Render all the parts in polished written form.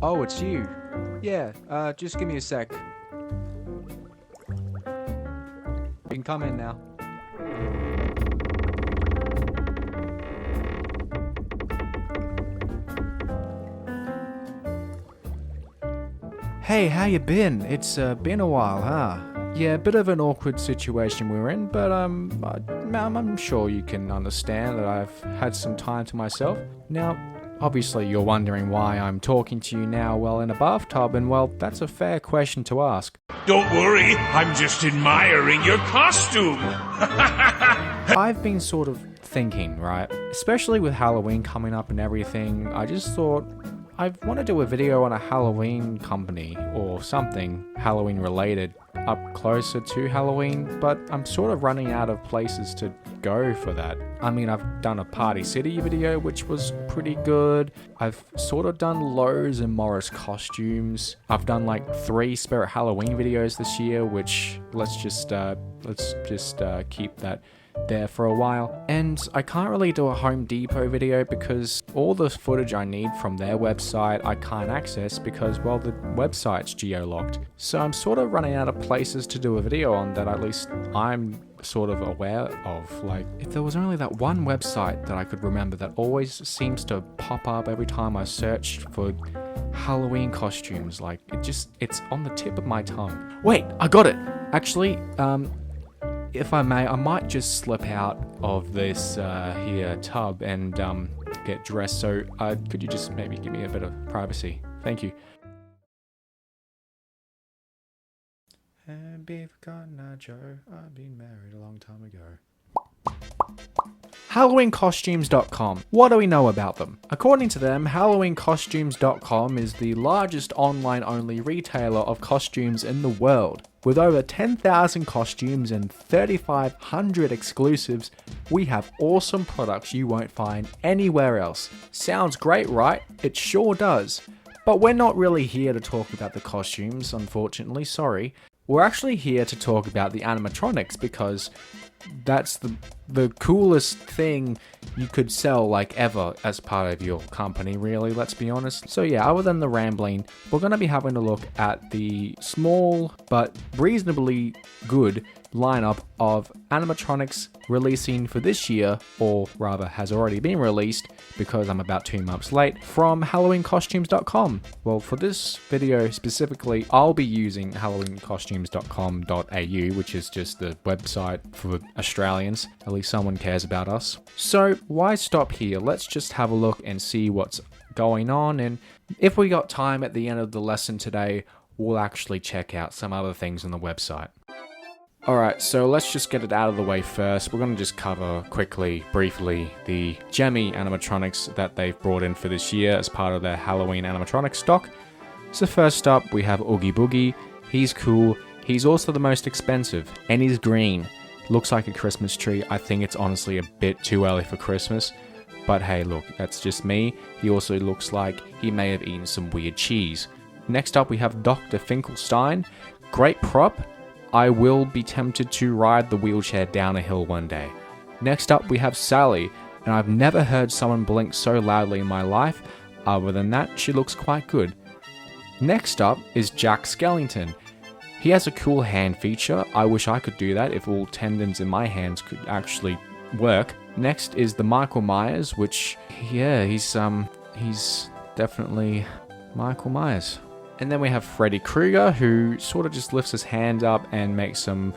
Oh, it's you. Yeah, just give me a sec. You can come in now. Hey, how you been? It's been a while, huh? Yeah, a bit of an awkward situation we're in, but I'm sure you can understand that I've had some time to myself. Now, obviously you're wondering why I'm talking to you now while in a bathtub, and well, that's a fair question to ask. Don't worry, I'm just admiring your costume. I've been sort of thinking, right? Especially with Halloween coming up and everything, I just thought I want to do a video on a Halloween company or something Halloween related up closer to Halloween, but I'm sort of running out of places to go for that. I mean, I've done a Party City video, which was pretty good. I've sort of done Lowe's and Morris costumes. I've done like 3 Spirit Halloween videos this year, which let's just keep that there for a while. And I can't really do a Home Depot video because all the footage I need from their website I can't access because, well, the website's geo-locked. So I'm sort of running out of places to do a video on that at least I'm sort of aware of. Like, if there was only that one website that I could remember that always seems to pop up every time I search for Halloween costumes, like, it's on the tip of my tongue. Wait, I got it! Actually, if I may, I might just slip out of this here tub and get dressed, so could you just maybe give me a bit of privacy? Thank you. And be forgotten now, Joe, I've been married a long time ago. HalloweenCostumes.com. What do we know about them? According to them, HalloweenCostumes.com is the largest online-only retailer of costumes in the world. With over 10,000 costumes and 3,500 exclusives, we have awesome products you won't find anywhere else. Sounds great, right? It sure does. But we're not really here to talk about the costumes, unfortunately, sorry. We're actually here to talk about the animatronics because that's the coolest thing you could sell, like, ever as part of your company, really, let's be honest. So yeah, other than the rambling, we're going to be having a look at the small but reasonably good lineup of animatronics releasing for this year, or rather has already been released because I'm about 2 months late, from HalloweenCostumes.com. Well, for this video specifically, I'll be using HalloweenCostumes.com.au, which is just the website for Australians. At least someone cares about us. So why stop here? Let's just have a look and see what's going on, and if we got time at the end of the lesson today, we'll actually check out some other things on the website. Alright, so let's just get it out of the way first. We're going to just cover quickly, briefly, the Gemmy animatronics that they've brought in for this year as part of their Halloween animatronic stock. So first up, we have Oogie Boogie. He's cool. He's also the most expensive, and he's green. Looks like a Christmas tree. I think it's honestly a bit too early for Christmas. But hey, look, that's just me. He also looks like he may have eaten some weird cheese. Next up, we have Dr. Finkelstein. Great prop. I will be tempted to ride the wheelchair down a hill one day. Next up, we have Sally, and I've never heard someone blink so loudly in my life. Other than that, she looks quite good. Next up is Jack Skellington. He has a cool hand feature. I wish I could do that if all tendons in my hands could actually work. Next is the Michael Myers, which, yeah, he's definitely Michael Myers. And then we have Freddy Krueger, who sort of just lifts his hand up and makes some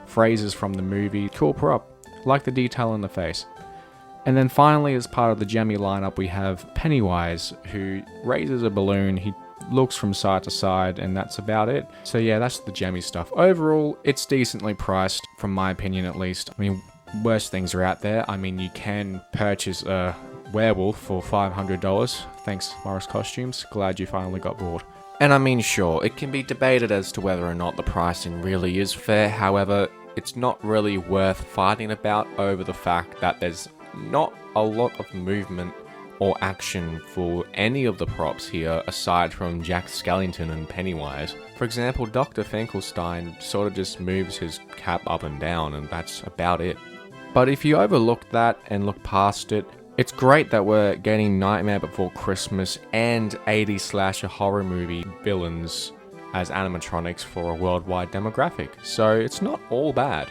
phrases from the movie. Cool prop. Like the detail in the face. And then finally, as part of the Gemmy lineup, we have Pennywise, who raises a balloon. He looks from side to side, and that's about it. So yeah, that's the Gemmy stuff. Overall, it's decently priced, from my opinion at least. I mean, worse things are out there. I mean, you can purchase a werewolf for $500. Thanks, Morris Costumes. Glad you finally got bored. And I mean, sure, it can be debated as to whether or not the pricing really is fair. However, it's not really worth fighting about over the fact that there's not a lot of movement or action for any of the props here aside from Jack Skellington and Pennywise. For example, Dr. Finkelstein sort of just moves his cap up and down, and that's about it. But if you overlook that and look past it, It's great that we're getting Nightmare Before Christmas and 80s slasher horror movie villains as animatronics for a worldwide demographic, so it's not all bad.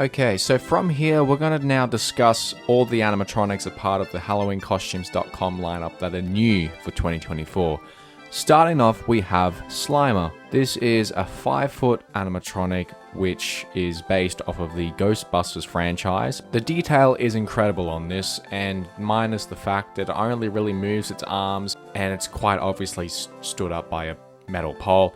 Okay, so from here we're going to now discuss all the animatronics as part of the HalloweenCostumes.com lineup that are new for 2024. Starting off, we have Slimer. This is a 5-foot animatronic which is based off of the Ghostbusters franchise. The detail is incredible on this, and minus the fact that it only really moves its arms and it's quite obviously stood up by a metal pole,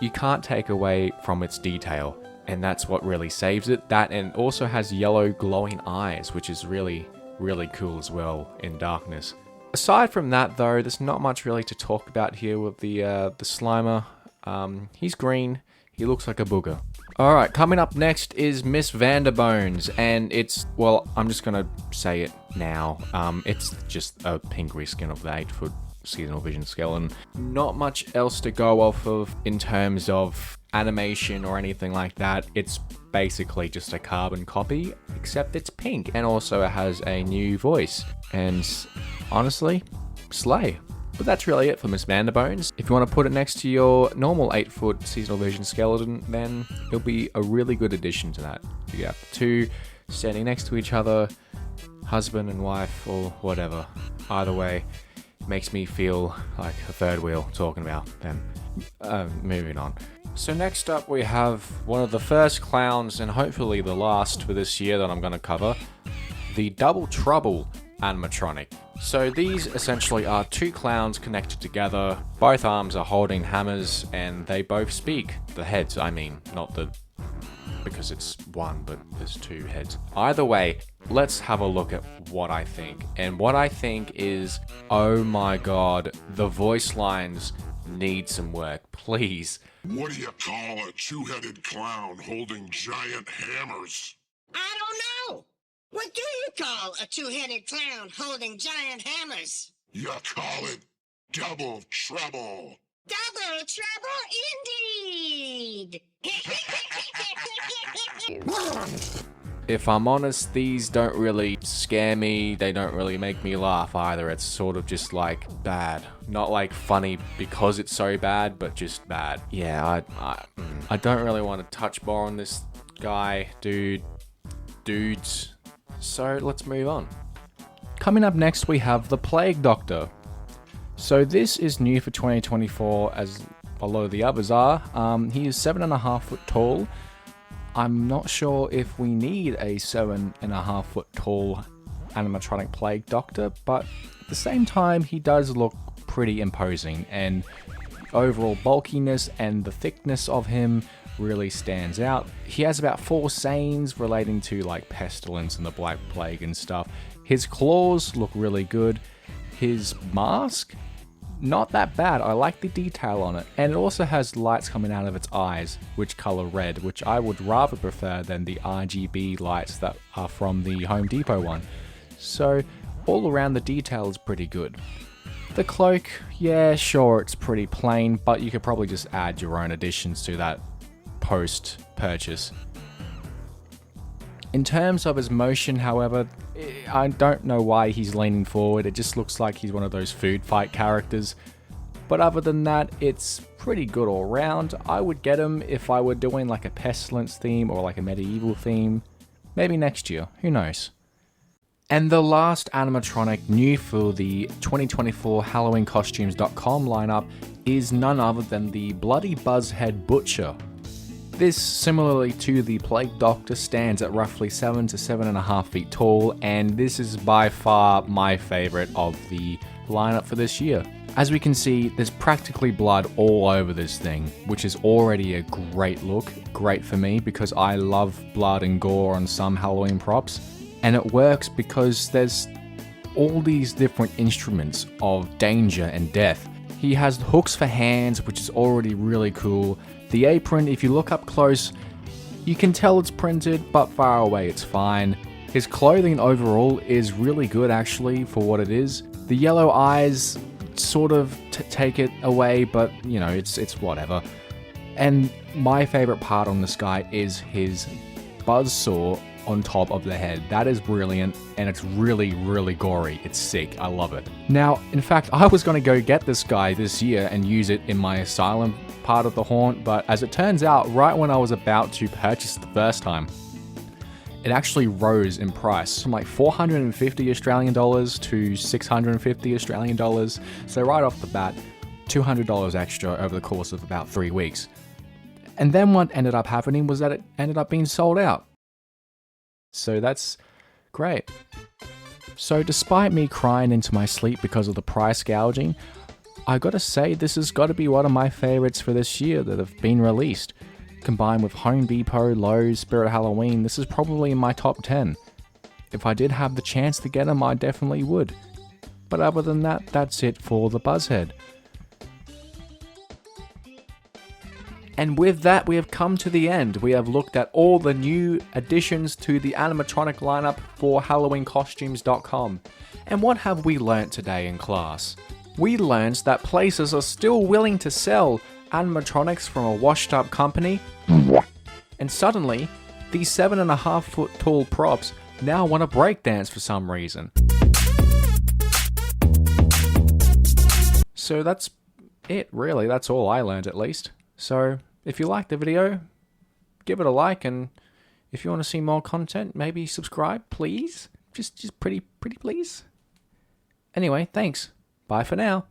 you can't take away from its detail, and that's what really saves it. That, and it also has yellow glowing eyes, which is really, really cool as well in darkness. Aside from that, though, there's not much really to talk about here with the Slimer. He's green. He looks like a booger. Alright, coming up next is Miss Vanderbones, and it's, well, I'm just gonna say it now. It's just a pink reskin of the 8-foot seasonal vision skeleton. Not much else to go off of in terms of animation or anything like that. It's basically just a carbon copy, except it's pink, and also it has a new voice. And honestly, slay. But that's really it for Miss Vanderbones. If you want to put it next to your normal 8-foot seasonal vision skeleton, then it'll be a really good addition to that. You have two standing next to each other, husband and wife, or whatever. Either way, makes me feel like a third wheel talking about them. Moving on. So next up we have one of the first clowns, and hopefully the last for this year that I'm going to cover, the Double Trouble animatronic. So these essentially are two clowns connected together. Both arms are holding hammers and they both speak. The heads, I mean, not the... because it's one, but there's two heads. Either way, let's have a look at what I think. And what I think is, oh my god, the voice lines need some work, please. What do you call a two-headed clown holding giant hammers? I don't know. What do you call a two-headed clown holding giant hammers? You call it double trouble. Double trouble indeed! If I'm honest, these don't really scare me. They don't really make me laugh either. It's sort of just like bad. Not like funny because it's so bad, but just bad. Yeah, I don't really want to touch more on this guy, dudes. So let's move on. Coming up next, we have the Plague Doctor. So this is new for 2024, as a lot of the others are. He is 7.5 foot tall. I'm not sure if we need a 7.5 foot tall animatronic Plague Doctor, but at the same time, he does look pretty imposing, and overall bulkiness and the thickness of him really stands out. He has about 4 sayings relating to like pestilence and the Black Plague and stuff. His claws look really good. His mask, not that bad. I like the detail on it. And it also has lights coming out of its eyes, which color red, which I would rather prefer than the RGB lights that are from the Home Depot one. So all around the detail is pretty good. The cloak, yeah, sure, it's pretty plain, but you could probably just add your own additions to that post-purchase. In terms of his motion, however, I don't know why he's leaning forward. It just looks like he's one of those food fight characters. But other than that, it's pretty good all round. I would get him if I were doing like a pestilence theme or like a medieval theme. Maybe next year, who knows. And the last animatronic new for the 2024 HalloweenCostumes.com lineup is none other than the Bloody Buzzhead Butcher. This, similarly to the Plague Doctor, stands at roughly 7 to 7.5 feet tall, and this is by far my favorite of the lineup for this year. As we can see, there's practically blood all over this thing, which is already a great look, great for me because I love blood and gore on some Halloween props, and it works because there's all these different instruments of danger and death. He has hooks for hands, which is already really cool. The apron, if you look up close, you can tell it's printed, but far away it's fine. His clothing overall is really good actually for what it is. The yellow eyes sort of take it away, but you know, it's whatever. And my favorite part on this guy is his buzzsaw on top of the head. That is brilliant, and it's really, really gory. It's sick. I love it. Now, in fact, I was going to go get this guy this year and use it in my asylum part of the haunt, but as it turns out, right when I was about to purchase it the first time, it actually rose in price from like 450 Australian dollars to 650 Australian dollars. So right off the bat, $200 extra over the course of about 3 weeks. And then what ended up happening was that it ended up being sold out. So that's great. So despite me crying into my sleep because of the price gouging, I gotta say this has gotta be one of my favorites for this year that have been released. Combined with Home Depot, Lowe's, Spirit Halloween, this is probably in my top 10. If I did have the chance to get them, I definitely would. But other than that, that's it for the Buzzhead. And with that, we have come to the end. We have looked at all the new additions to the animatronic lineup for HalloweenCostumes.com. And what have we learnt today in class? We learned that places are still willing to sell animatronics from a washed up company. And suddenly, these 7.5 foot tall props now want to breakdance for some reason. So that's it, really. That's all I learned, at least. So, if you liked the video, give it a like, and if you want to see more content, maybe subscribe, please. Just pretty please. Anyway, thanks. Bye for now.